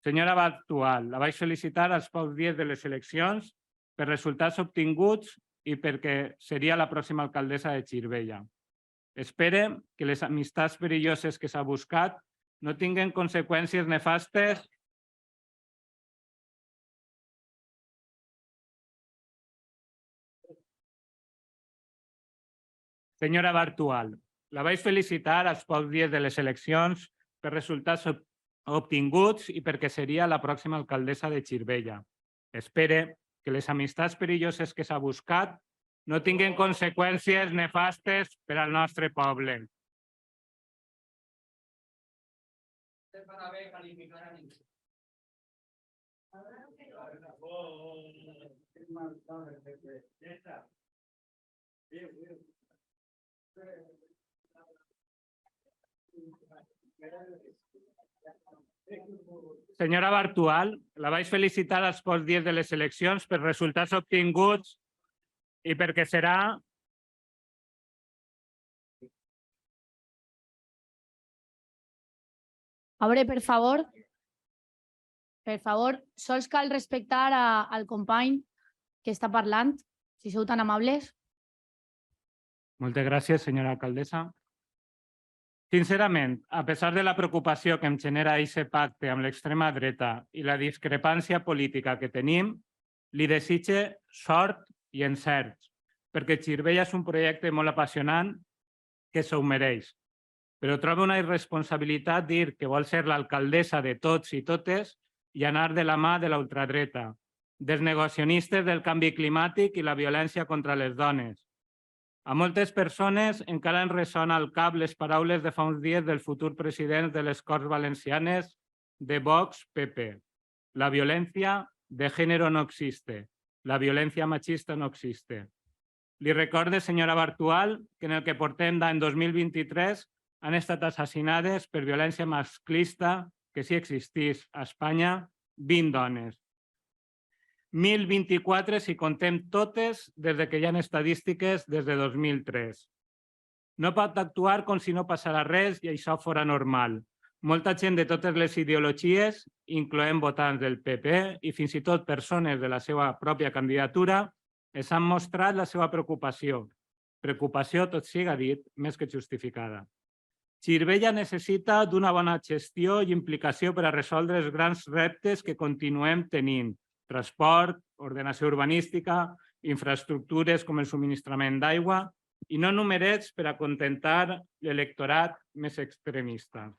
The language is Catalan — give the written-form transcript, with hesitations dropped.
Senyora Bartual, la vaig felicitar als pocs dies de les eleccions per resultats obtinguts i perquè seria la pròxima alcaldessa de Xirivella. Espere que les amistats perilloses que s'ha buscat no tinguen conseqüències nefastes. Senyora Bartual, la vaig felicitar als pocs dies de les eleccions per resultats obtinguts i perquè seria la pròxima alcaldessa de Xirivella. Espere que les amistats perilloses que s'ha buscat no tinguin conseqüències nefastes per al nostre poble. Senyora Bartual, la vaig felicitar als pocs dies de les eleccions per resultats obtinguts i perquè serà... A veure, per favor, sols cal respectar al company que està parlant, si sou tan amables. Moltes gràcies, senyora alcaldessa. Sincerament, a pesar de la preocupació que em genera aquest pacte amb l'extrema dreta i la discrepància política que tenim, li desitge sort i encerts, perquè Xirivella és un projecte molt apassionant que s'ho mereix. Però trobo una irresponsabilitat dir que vol ser l'alcaldessa de tots i totes i anar de la mà de la ultradreta, dels negacionistes del canvi climàtic i la violència contra les dones. A moltes persones encara ens ressona al cap les paraules de fa uns dies del futur president de les Corts Valencianes de Vox PP. La violencia de género no existe. La violencia machista no existe. Li recorde, senyora Bartual, que en el que portem d'any 2023 han estat assassinades per violència masclista, que sí existís a Espanya, 20 dones. 1.024 si contem totes des que hi ha estadístiques des de 2003. No pot actuar com si no passara res i això fora normal. Molta gent de totes les ideologies, incloent votants del PP i fins i tot persones de la seva pròpia candidatura, es han mostrat la seva preocupació. Preocupació, tot siga dit, més que justificada. Xirivella necessita d'una bona gestió i implicació per a resoldre els grans reptes que continuem tenint. Transport, ordenació urbanística, infraestructures com el subministrament d'aigua i no numerets per acontentar l'electorat més extremista.